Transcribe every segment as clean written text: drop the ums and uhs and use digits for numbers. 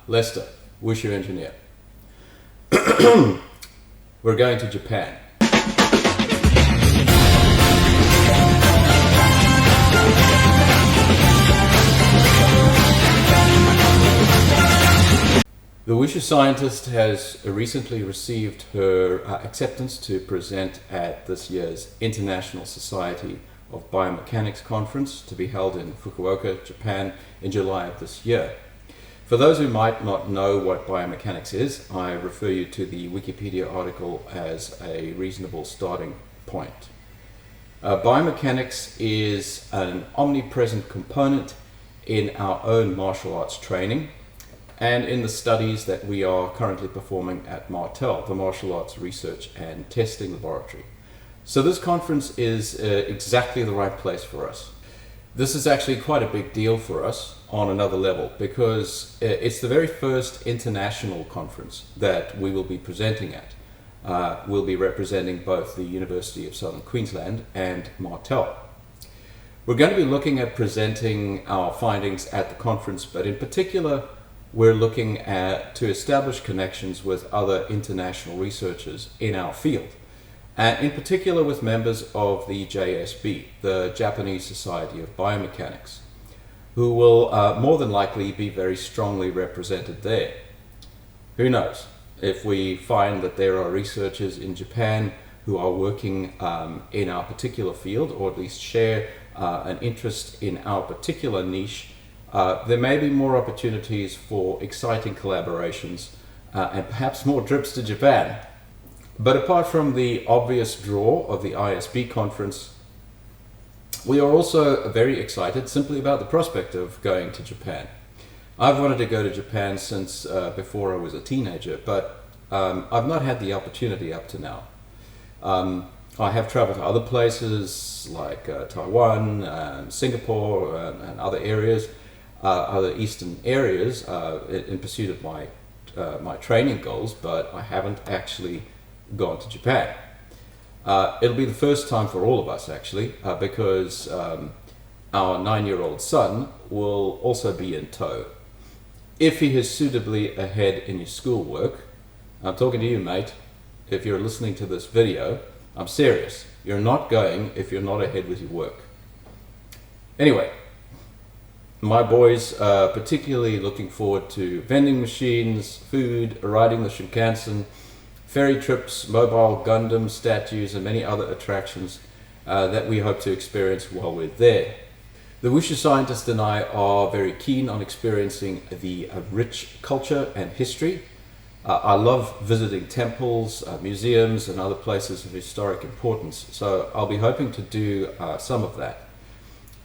Lester, Wushu engineer. We're going to Japan. The Wushu Scientist has recently received her acceptance to present at this year's International Society of Biomechanics conference to be held in Fukuoka, Japan in July of this year. For those who might not know what biomechanics is, I refer you to the Wikipedia article as a reasonable starting point. Biomechanics is an omnipresent component in our own martial arts training and in the studies that we are currently performing at Martel, the Martial Arts Research and Testing Laboratory. So this conference is exactly the right place for us. This is actually quite a big deal for us on another level because it's the very first international conference that we will be presenting at. We'll be representing both the University of Southern Queensland and Martel. We're going to be looking at presenting our findings at the conference, but in particular we're looking to establish connections with other international researchers in our field, and in particular with members of the JSB, the Japanese Society of Biomechanics, who will more than likely be very strongly represented there. Who knows? If we find that there are researchers in Japan who are working in our particular field, or at least share an interest in our particular niche, there may be more opportunities for exciting collaborations and perhaps more trips to Japan. But apart from the obvious draw of the ISB conference, we are also very excited simply about the prospect of going to Japan. I've wanted to go to Japan since before I was a teenager, but I've not had the opportunity up to now. I have traveled to other places like Taiwan and Singapore and other areas, other eastern areas in pursuit of my training goals, but I haven't actually gone to Japan. It'll be the first time for all of us actually, because our 9-year-old son will also be in tow. If he is suitably ahead in his schoolwork, I'm talking to you, mate. If you're listening to this video, I'm serious. You're not going if you're not ahead with your work. Anyway, my boys are particularly looking forward to vending machines, food, riding the Shinkansen, ferry trips, mobile Gundam statues, and many other attractions that we hope to experience while we're there. The Wushu Scientist and I are very keen on experiencing the rich culture and history. I love visiting temples, museums, and other places of historic importance, so I'll be hoping to do some of that.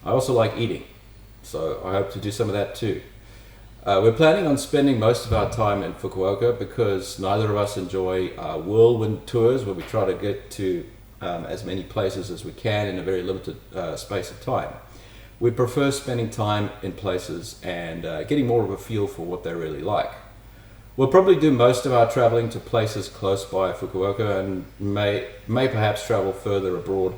I also like eating, so I hope to do some of that too. We're planning on spending most of our time in Fukuoka because neither of us enjoy whirlwind tours where we try to get to as many places as we can in a very limited space of time. We prefer spending time in places and getting more of a feel for what they're really like. We'll probably do most of our traveling to places close by Fukuoka and may perhaps travel further abroad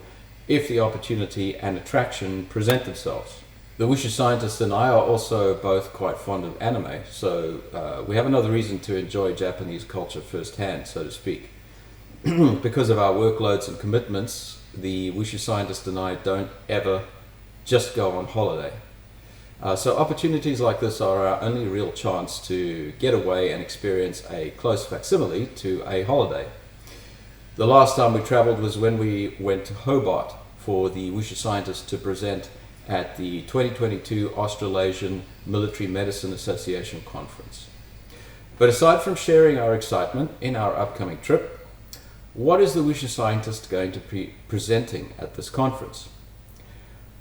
if the opportunity and attraction present themselves. The Wushu Scientist and I are also both quite fond of anime, so we have another reason to enjoy Japanese culture firsthand, so to speak. Because of our workloads and commitments, the Wushu Scientist and I don't ever just go on holiday. So opportunities like this are our only real chance to get away and experience a close facsimile to a holiday. The last time we traveled was when we went to Hobart for the Wushu Scientist to present at the 2022 Australasian Military Medicine Association Conference. But aside from sharing our excitement in our upcoming trip, what is the Wushu Scientist going to be presenting at this conference?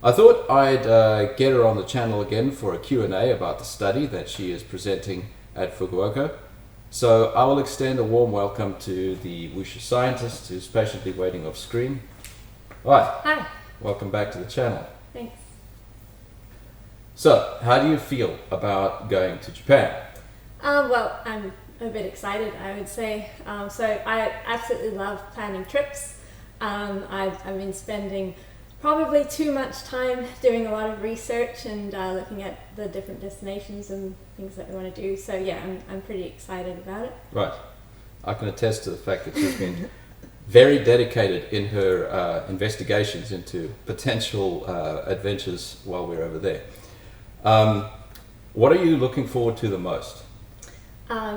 I thought I'd get her on the channel again for a Q&A about the study that she is presenting at Fukuoka. So I will extend a warm welcome to the Wushu Scientist who's patiently waiting off screen. Hi. Hi. Welcome back to the channel. Thanks. So, how do you feel about going to Japan? Well, I'm a bit excited, I would say. So I absolutely love planning trips. I've been spending probably too much time doing a lot of research and looking at the different destinations and things that we want to do. So yeah, I'm pretty excited about it. Right. I can attest to the fact that she's been very dedicated in her investigations into potential adventures while we're over there. What are you looking forward to the most?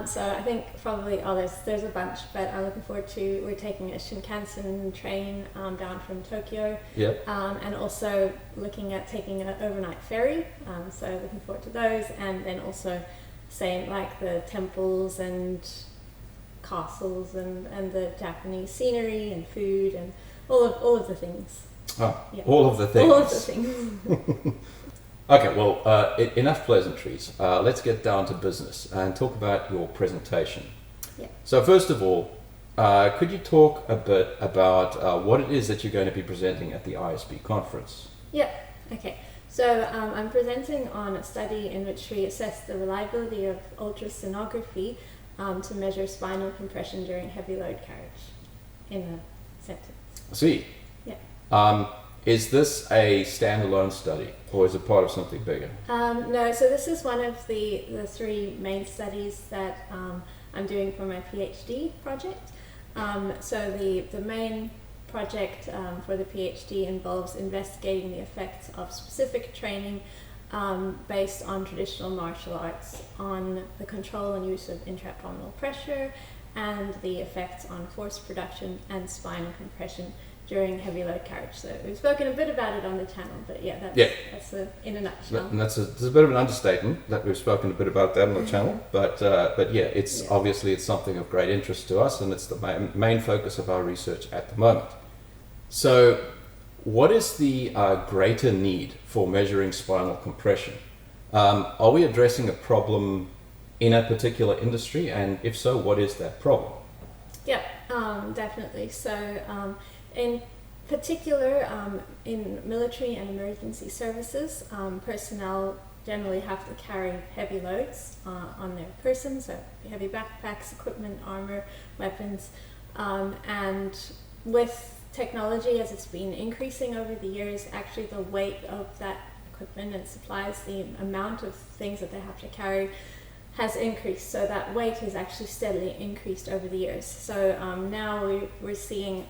So I think probably, there's a bunch, but I'm looking forward to, we're taking a Shinkansen train down from Tokyo. Yep. And also looking at taking an overnight ferry. So looking forward to those, and then also saying like the temples and castles and the Japanese scenery and food and all of the things. Oh, Yeah. all of the things. All of the things. Okay, well, enough pleasantries. Let's get down to business and talk about your presentation. Yeah. So first of all, could you talk a bit about what it is that you're going to be presenting at the ISB conference? Yeah, okay. So I'm presenting on a study in which we assess the reliability of ultrasonography to measure spinal compression during heavy load carriage in a sentence. I see. Yeah. Is this a standalone study, or is it part of something bigger? No, so this is one of the three main studies that I'm doing for my PhD project. So the main project for the PhD involves investigating the effects of specific training based on traditional martial arts on the control and use of intra-abdominal pressure and the effects on force production and spinal compression during heavy load carriage. So we've spoken a bit about it on the channel, but yeah, that's in a nutshell. And that's a bit of an understatement that we've spoken a bit about that on the channel, but yeah, obviously it's something of great interest to us, and it's the main focus of our research at the moment. So, what is the greater need for measuring spinal compression? Are we addressing a problem in a particular industry, and if so, what is that problem? Yeah, definitely. So, in particular, in military and emergency services, personnel generally have to carry heavy loads on their person, so heavy backpacks, equipment, armor, weapons, and with technology as it's been increasing over the years, actually the weight of that equipment and supplies, the amount of things that they have to carry has increased. So that weight has actually steadily increased over the years. So now we're seeing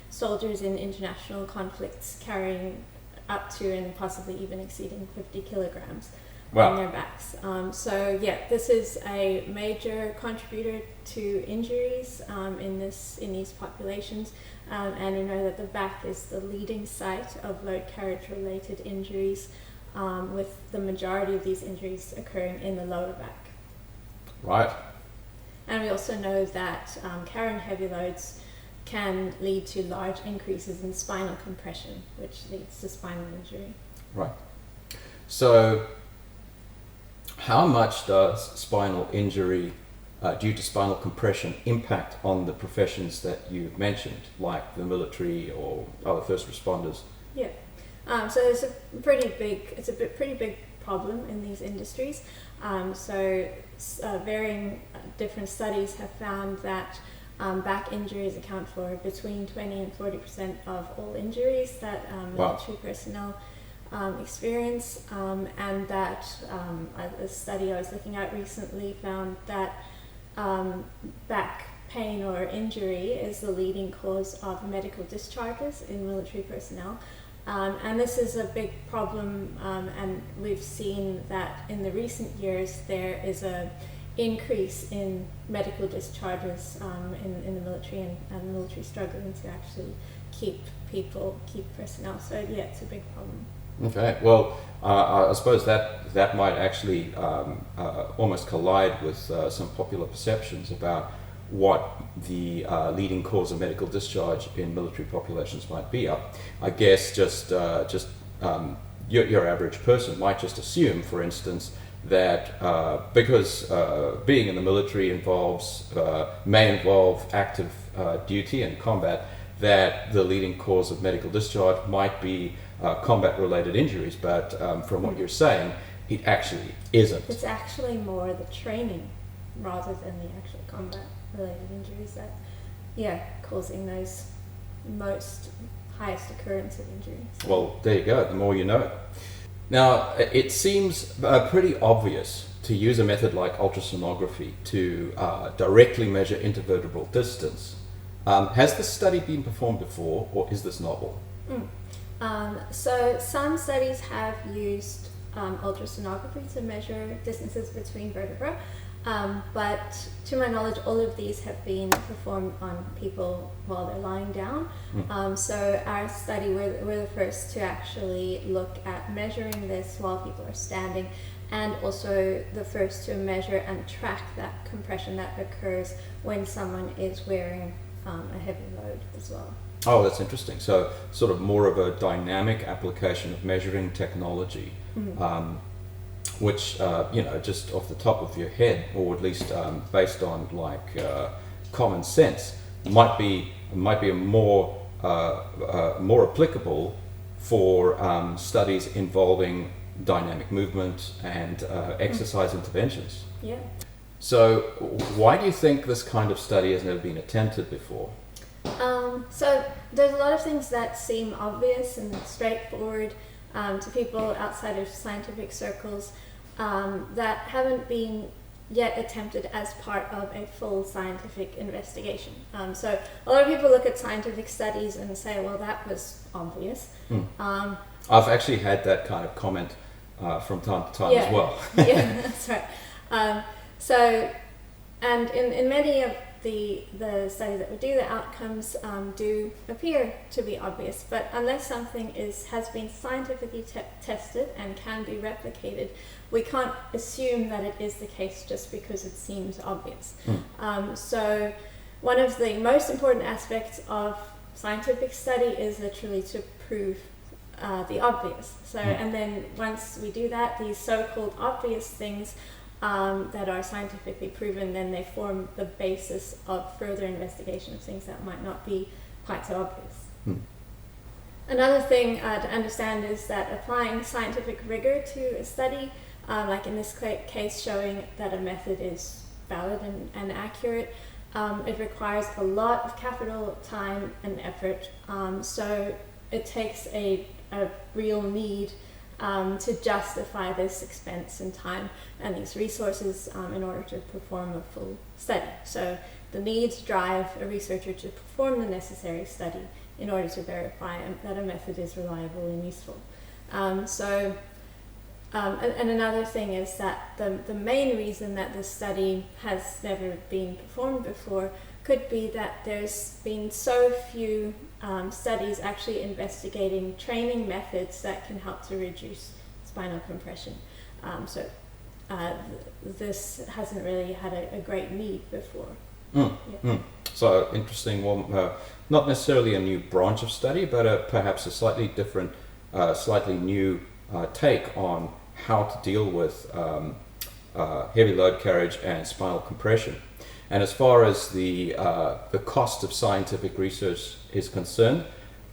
soldiers in international conflicts carrying up to and possibly even exceeding 50 kilograms on their backs. So yeah, this is a major contributor to injuries in these populations, and we know that the back is the leading site of load carriage related injuries, with the majority of these injuries occurring in the lower back. Right. And we also know that carrying heavy loads can lead to large increases in spinal compression, which leads to spinal injury. Right. So, how much does spinal injury due to spinal compression impact on the professions that you've mentioned, like the military or other first responders? Yeah. So it's a pretty big problem in these industries. Varying different studies have found that back injuries account for between 20 and 40% of all injuries that military personnel experience, and that a study I was looking at recently found that back pain or injury is the leading cause of medical discharges in military personnel. And this is a big problem, and we've seen that in the recent years there is a increase in medical discharges in the military, and the military struggling to actually keep personnel. So yeah, it's a big problem. Okay, well, I suppose that might actually almost collide with some popular perceptions about what the leading cause of medical discharge in military populations might be. I guess just your average person might just assume, for instance, that because being in the military may involve active duty and combat, that the leading cause of medical discharge might be combat-related injuries, but from what you're saying, it actually isn't. It's actually more the training rather than the actual combat-related injuries that, causing those most highest occurrence of injuries. Well, there you go, the more you know. Now, it seems pretty obvious to use a method like ultrasonography to directly measure intervertebral distance. Has this study been performed before, or is this novel? So some studies have used ultrasonography to measure distances between vertebrae, but to my knowledge, all of these have been performed on people while they're lying down. So our study, we're the first to actually look at measuring this while people are standing, and also the first to measure and track that compression that occurs when someone is wearing a heavy load as well. Oh, that's interesting. So sort of more of a dynamic application of measuring technology, which, just off the top of your head, or at least based on common sense, might be a more applicable for studies involving dynamic movement and exercise interventions. Yeah. So why do you think this kind of study has never been attempted before? So there's a lot of things that seem obvious and straightforward to people outside of scientific circles that haven't been yet attempted as part of a full scientific investigation. So a lot of people look at scientific studies and say, well, that was obvious. I've actually had that kind of comment from time to time as well. Yeah, that's right. And in many of the studies that we do, the outcomes do appear to be obvious, but unless something has been scientifically tested and can be replicated, we can't assume that it is the case just because it seems obvious. So one of the most important aspects of scientific study is literally to prove the obvious. So and then once we do that, these so-called obvious things that are scientifically proven, then they form the basis of further investigation of things that might not be quite so obvious. Another thing to understand is that applying scientific rigor to a study, like in this case showing that a method is valid and accurate, it requires a lot of capital, time and effort. So it takes a real need to justify this expense and time and these resources in order to perform a full study. So the needs drive a researcher to perform the necessary study in order to verify that a method is reliable and useful. And another thing is that the main reason that this study has never been performed before could be that there's been so few studies actually investigating training methods that can help to reduce spinal compression. This hasn't really had a great need before. So interesting. Well, not necessarily a new branch of study, but perhaps a slightly different, slightly new take on how to deal with heavy load carriage and spinal compression. And as far as the cost of scientific research is concerned,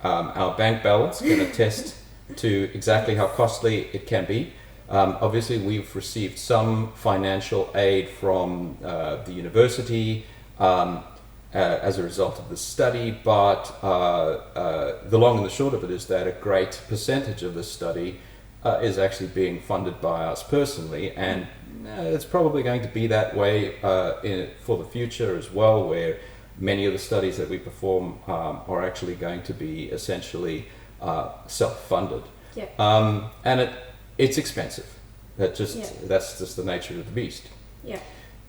our bank balance can attest to exactly how costly it can be. Obviously, we've received some financial aid from the university as a result of the study, but the long and the short of it is that a great percentage of the study is actually being funded by us personally, and it's probably going to be that way for the future as well, where many of the studies that we perform are actually going to be essentially self-funded. And it's expensive. That's just the nature of the beast.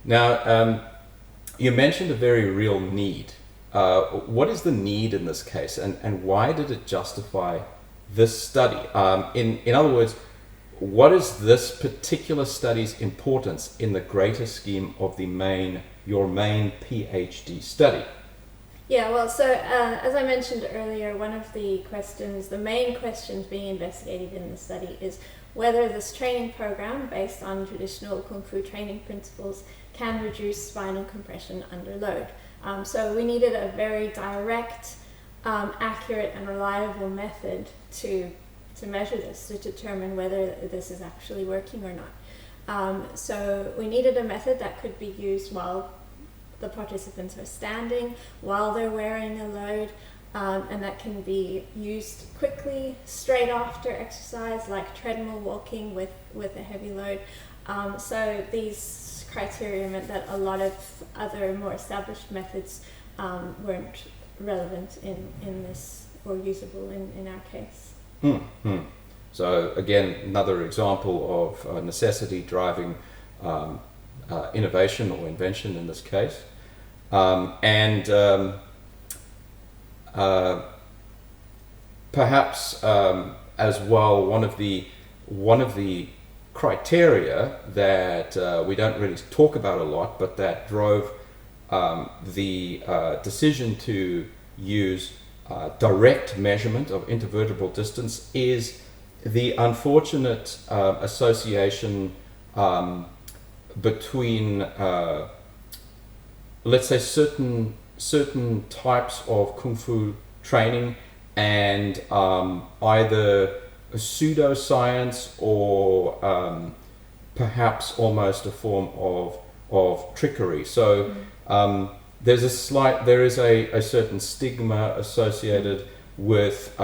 Now, you mentioned a very real need. What is the need in this case, and why did it justify this study? In other words, what is this particular study's importance in the greater scheme of your main PhD study? Yeah, well, so as I mentioned earlier, one of the main questions being investigated in the study is whether this training program, based on traditional Kung Fu training principles, can reduce spinal compression under load. So we needed a very direct, accurate and reliable method to measure this, to determine whether this is actually working or not. So we needed a method that could be used while the participants are standing, while they're wearing a load, and that can be used quickly, straight after exercise, like treadmill walking with a heavy load. So these criteria meant that a lot of other more established methods weren't relevant in this, or usable in our case. So again, another example of necessity driving innovation or invention in this case. Perhaps as well, one of the criteria that we don't really talk about a lot, but that drove the decision to use direct measurement of intervertebral distance is the unfortunate association between, let's say, certain types of kung fu training and either a pseudoscience or perhaps almost a form of trickery. So there is a certain stigma associated with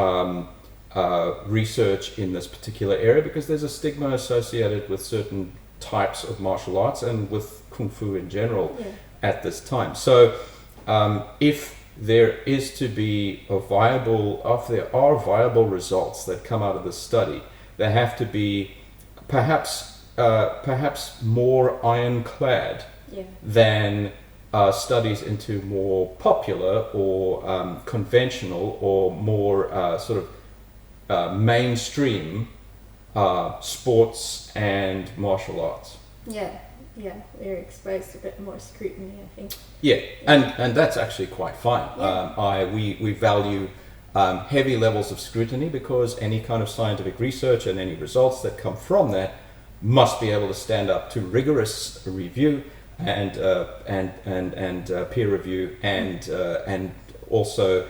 research in this particular area, because there's a stigma associated with certain types of martial arts and with kung fu in general at this time. So if there are viable results that come out of this study, there have to be perhaps more ironclad than studies into more popular or conventional or more sort of mainstream sports and martial arts. Yeah, they're exposed to a bit more scrutiny, I think. Yeah, and that's actually quite fine. We value heavy levels of scrutiny, because any kind of scientific research and any results that come from that must be able to stand up to rigorous review and peer review, and also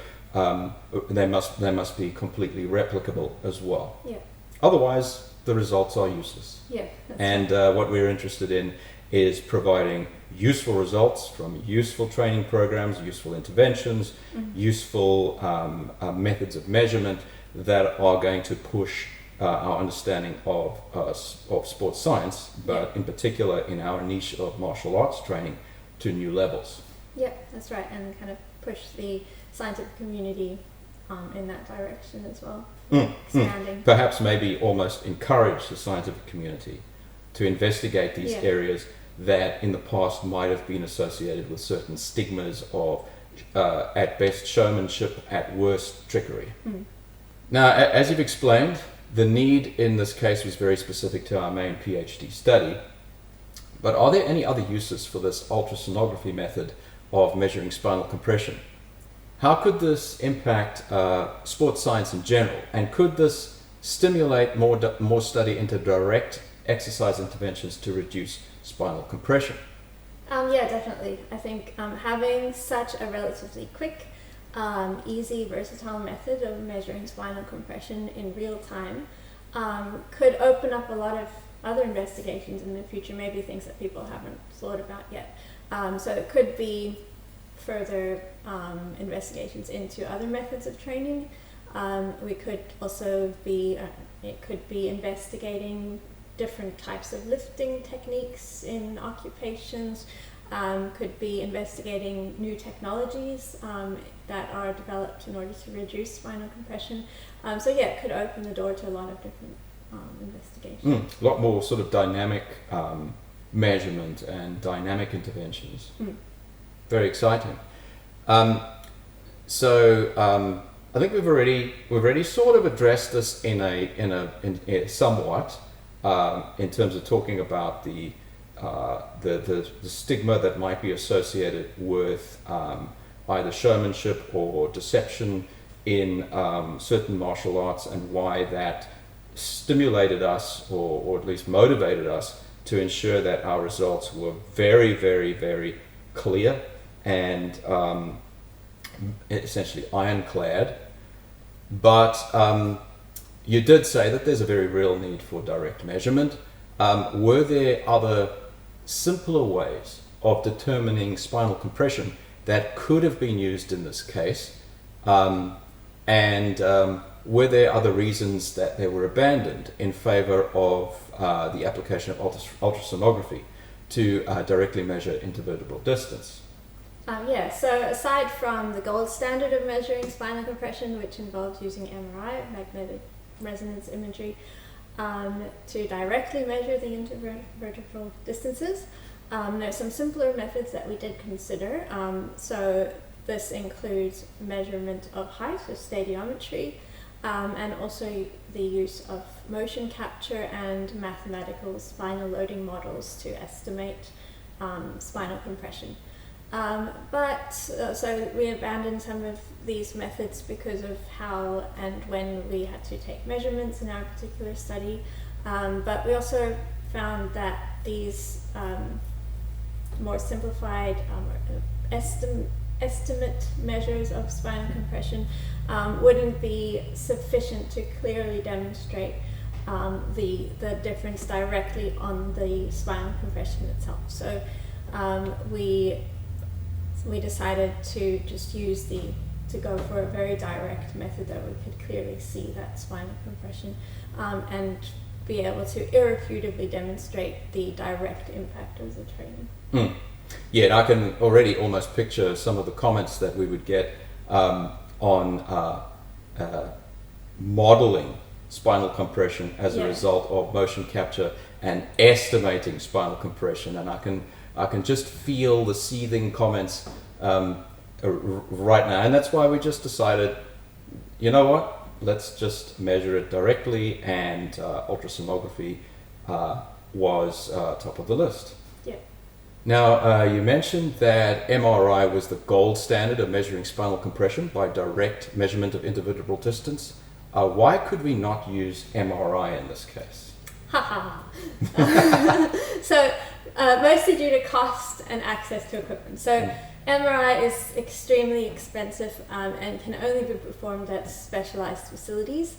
they must be completely replicable as well. Yeah. Otherwise, the results are useless. Yeah. And what we're interested in is providing useful results from useful training programs, useful interventions, useful methods of measurement that are going to push our understanding of sports science, but in particular in our niche of martial arts training, to new levels. Yeah, that's right, and kind of push the scientific community in that direction as well. Expanding. Perhaps maybe almost encourage the scientific community to investigate these areas that in the past might have been associated with certain stigmas of, at best, showmanship, at worst, trickery. Now, as you've explained, the need in this case was very specific to our main PhD study, but are there any other uses for this ultrasonography method of measuring spinal compression? How could this impact sports science in general, and could this stimulate more study into direct exercise interventions to reduce spinal compression? Yeah, definitely. I think having such a relatively quick, easy, versatile method of measuring spinal compression in real time could open up a lot of other investigations in the future, maybe things that people haven't thought about yet. So it could be further investigations into other methods of training. We could also be investigating different types of lifting techniques in occupations, could be investigating new technologies that are developed in order to reduce spinal compression. So yeah, it could open the door to a lot of different investigations. A lot more sort of dynamic measurement and dynamic interventions. Very exciting. So I think we've already sort of addressed this in a somewhat in terms of talking about the stigma that might be associated with either showmanship or deception in certain martial arts, and why that stimulated us, or at least motivated us, to ensure that our results were very, very, very clear and essentially ironclad. But you did say that there's a very real need for direct measurement. Were there other simpler ways of determining spinal compression that could have been used in this case, Were there other reasons that they were abandoned in favor of the application of ultrasonography to directly measure intervertebral distance? So aside from the gold standard of measuring spinal compression, which involves using MRI, magnetic resonance imagery, to directly measure the intervertebral distances, there are some simpler methods that we did consider. So this includes measurement of height, so stadiometry, and also the use of motion capture and mathematical spinal loading models to estimate spinal compression. So we abandoned some of these methods because of how and when we had to take measurements in our particular study. But we also found that these more simplified estimate measures of spinal compression wouldn't be sufficient to clearly demonstrate the difference directly on the spinal compression itself. So we decided to just to go for a very direct method that we could clearly see that spinal compression and be able to irrefutably demonstrate the direct impact of the training. Yeah, and I can already almost picture some of the comments that we would get on modeling spinal compression as a result of motion capture and estimating spinal compression, and I can just feel the seething comments right now, and that's why we just decided, you know what, let's just measure it directly, and ultrasonography was top of the list. Yeah. Now, you mentioned that MRI was the gold standard of measuring spinal compression by direct measurement of intervertebral distance. Why could we not use MRI in this case? So, mostly due to cost and access to equipment. So, MRI is extremely expensive and can only be performed at specialized facilities.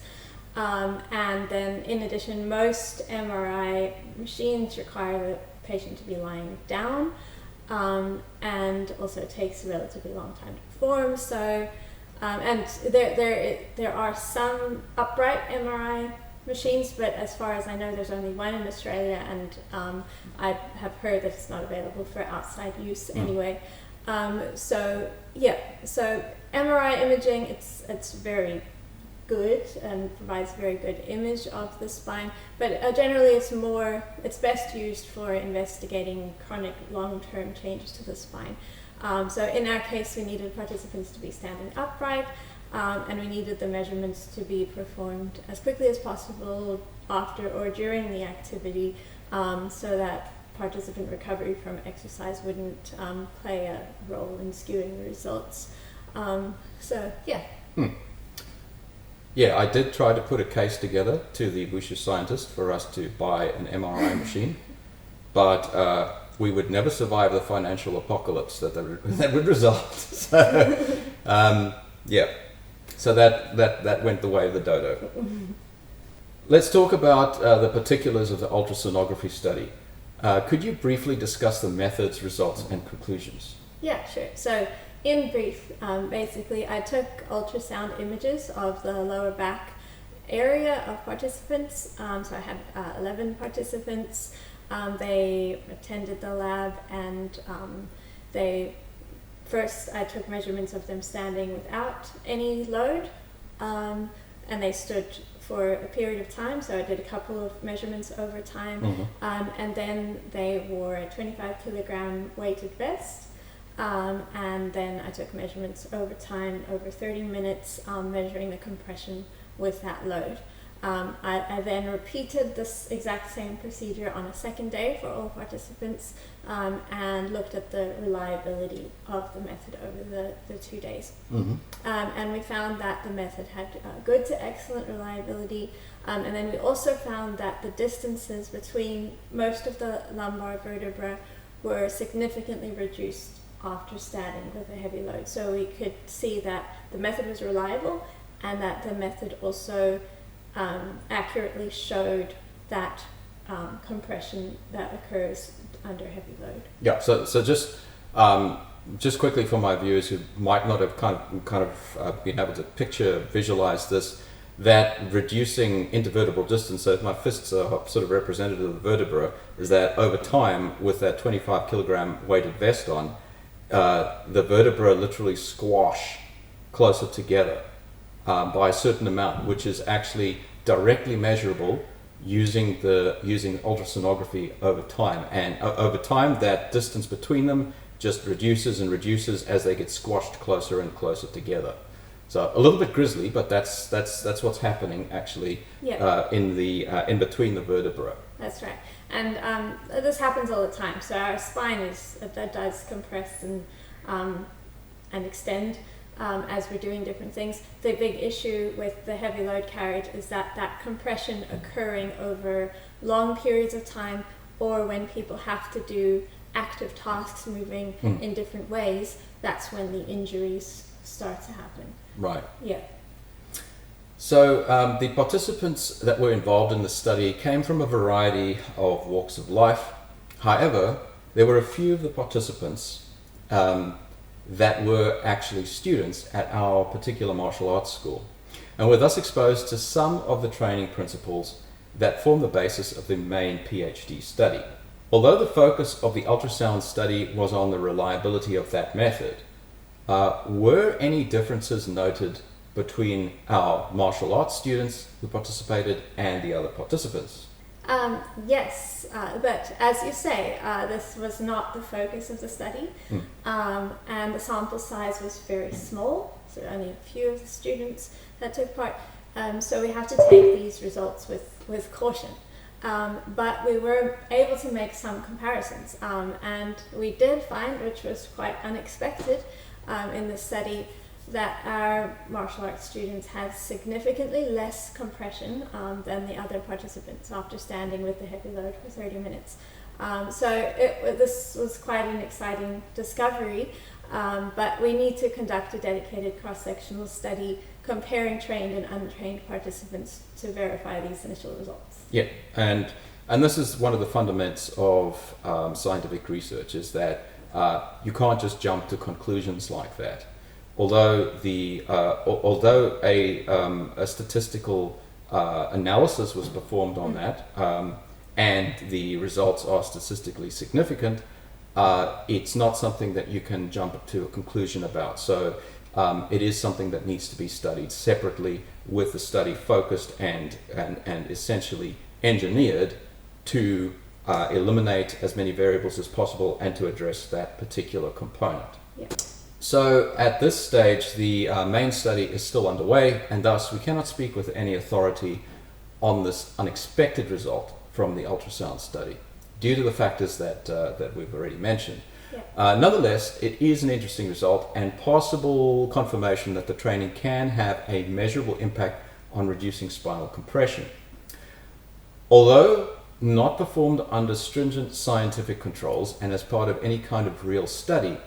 And then, in addition, most MRI machines require the patient to be lying down, and also it takes a relatively long time to perform. So, and there are some upright MRI machines, but as far as I know, there's only one in Australia, and I have heard that it's not available for outside use anyway. So MRI imaging, it's very good and provides a very good image of the spine, but generally it's best used for investigating chronic long-term changes to the spine. So in our case, we needed participants to be standing upright, and we needed the measurements to be performed as quickly as possible after or during the activity, so that participant recovery from exercise wouldn't play a role in skewing the results. Yeah, I did try to put a case together to the Wushu Scientist for us to buy an MRI machine, but we would never survive the financial apocalypse that would result. So that went the way of the dodo. Let's talk about the particulars of the ultrasonography study. Could you briefly discuss the methods, results, and conclusions? Yeah, sure. So, in brief, basically, I took ultrasound images of the lower back area of participants. So I had 11 participants. They attended the lab, and I took measurements of them standing without any load, and they stood for a period of time, so I did a couple of measurements over time, and then they wore a 25 kilogram weighted vest, and then I took measurements over time, over 30 minutes, measuring the compression with that load. I then repeated this exact same procedure on a second day for all participants, and looked at the reliability of the method over the 2 days. And we found that the method had good to excellent reliability, and then we also found that the distances between most of the lumbar vertebrae were significantly reduced after standing with a heavy load. So we could see that the method was reliable, and that the method also accurately showed that compression that occurs under heavy load. Yeah, so just just quickly for my viewers who might not have been able to visualize this, that reducing intervertebral distance, so if my fists are sort of representative of the vertebra, is that over time, with that 25 kilogram weighted vest on, the vertebra literally squash closer together by a certain amount, which is actually directly measurable using ultrasonography over time. And over time, that distance between them just reduces and reduces as they get squashed closer and closer together. So a little bit grisly, but that's what's happening actually in between the vertebra. That's right, and this happens all the time. So our spine does compress and extend as we're doing different things. The big issue with the heavy load carriage is that compression occurring over long periods of time, or when people have to do active tasks moving in different ways, that's when the injuries start to happen. Right. Yeah. So the participants that were involved in the study came from a variety of walks of life. However, there were a few of the participants that were actually students at our particular martial arts school, and were thus exposed to some of the training principles that form the basis of the main PhD study. Although the focus of the ultrasound study was on the reliability of that method, were any differences noted between our martial arts students who participated and the other participants? Yes, but as you say, this was not the focus of the study, and the sample size was very small, so only a few of the students that took part, so we have to take these results with caution. But we were able to make some comparisons, and we did find, which was quite unexpected in the study, that our martial arts students had significantly less compression than the other participants after standing with the heavy load for 30 minutes. So this was quite an exciting discovery, but we need to conduct a dedicated cross-sectional study comparing trained and untrained participants to verify these initial results. Yeah, and this is one of the fundamentals of scientific research, is that you can't just jump to conclusions like that. Although a statistical analysis was performed on that, and the results are statistically significant, it's not something that you can jump to a conclusion about. So it is something that needs to be studied separately, with the study focused and essentially engineered to eliminate as many variables as possible and to address that particular component. Yeah. So at this stage, the main study is still underway, and thus we cannot speak with any authority on this unexpected result from the ultrasound study, due to the factors that we've already mentioned. Yeah. Nonetheless, it is an interesting result and possible confirmation that the training can have a measurable impact on reducing spinal compression. Although not performed under stringent scientific controls and as part of any kind of real study,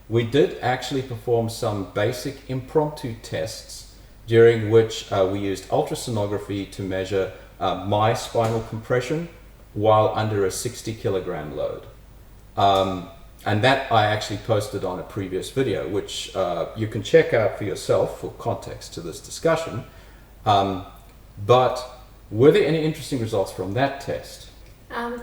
we did actually perform some basic impromptu tests, during which we used ultrasonography to measure my spinal compression while under a 60 kilogram load. And that I actually posted on a previous video, which you can check out for yourself for context to this discussion. But were there any interesting results from that test?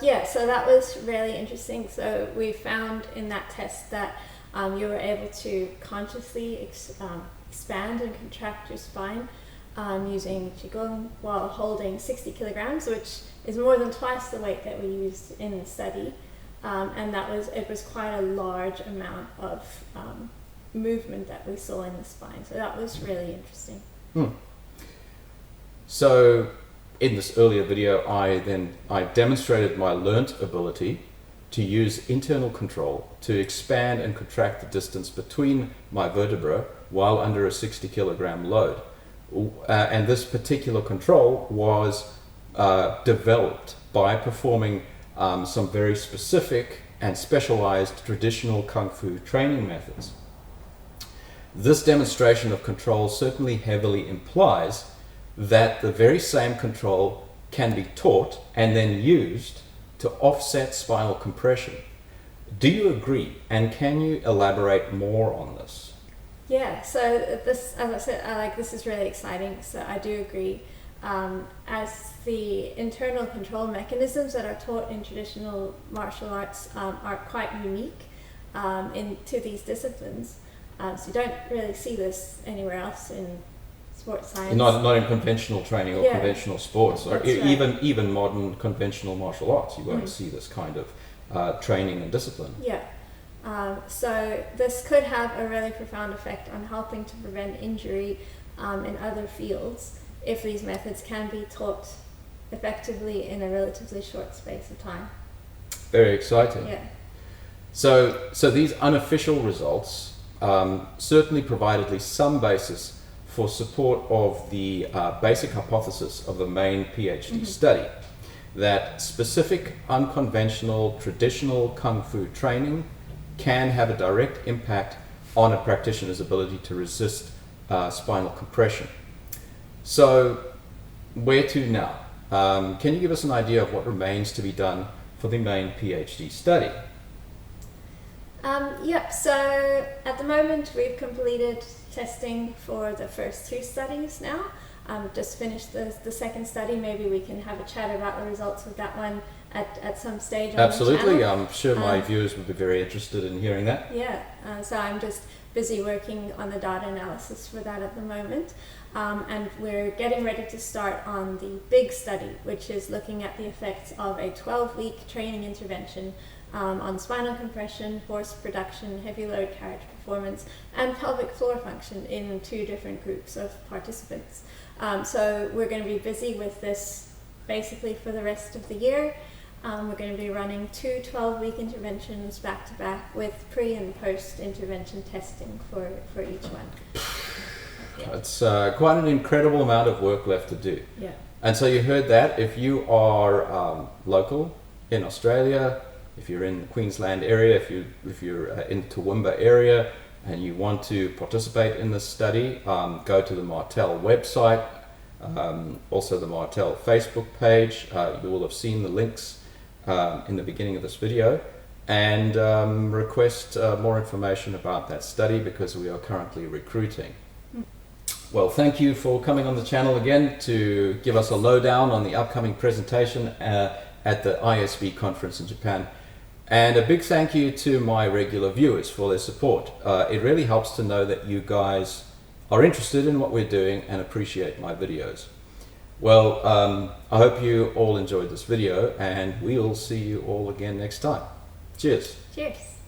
Yeah, so that was really interesting. So we found in that test that you were able to consciously expand and contract your spine using Qigong while holding 60 kilograms, which is more than twice the weight that we used in the study. And it was quite a large amount of movement that we saw in the spine. So that was really interesting. So in this earlier video, I demonstrated my learnt ability to use internal control to expand and contract the distance between my vertebra while under a 60 kilogram load. And this particular control was developed by performing some very specific and specialized traditional Kung Fu training methods. This demonstration of control certainly heavily implies that the very same control can be taught and then used to offset spinal compression. Do you agree, and can you elaborate more on this? Yeah, so this, as I said, this is really exciting. So I do agree. As the internal control mechanisms that are taught in traditional martial arts are quite unique to these disciplines. So you don't really see this anywhere else in sports science. Not in conventional training or conventional sports, or even modern conventional martial arts. You won't see this kind of training and discipline. Yeah. So this could have a really profound effect on helping to prevent injury in other fields if these methods can be taught effectively in a relatively short space of time. Very exciting. Yeah. So these unofficial results certainly provide at least some basis for support of the basic hypothesis of the main PhD study, that specific unconventional traditional Kung Fu training can have a direct impact on a practitioner's ability to resist spinal compression. So, where to now? Can you give us an idea of what remains to be done for the main PhD study? Yep, so at the moment we've completed testing for the first two studies now. Just finished the second study. Maybe we can have a chat about the results of that one at some stage on Absolutely, the channel. I'm sure my viewers would be very interested in hearing that. Yeah, so I'm just busy working on the data analysis for that at the moment. And we're getting ready to start on the big study, which is looking at the effects of a 12-week training intervention on spinal compression, force production, heavy load carriage performance, and pelvic floor function in 2 different groups of participants. So we're going to be busy with this basically for the rest of the year. We're going to be running 2 12-week interventions back to back with pre and post intervention testing for each one. Yeah. It's quite an incredible amount of work left to do. Yeah. And so you heard that. If you are local in Australia, if you're in the Queensland area, if you're in Toowoomba area, and you want to participate in this study, go to the Martel website, also the Martel Facebook page. You will have seen the links in the beginning of this video, and request more information about that study because we are currently recruiting. Well, thank you for coming on the channel again to give us a lowdown on the upcoming presentation at the ISB conference in Japan. And a big thank you to my regular viewers for their support. It really helps to know that you guys are interested in what we're doing and appreciate my videos. Well, I hope you all enjoyed this video, and we'll see you all again next time. Cheers. Cheers.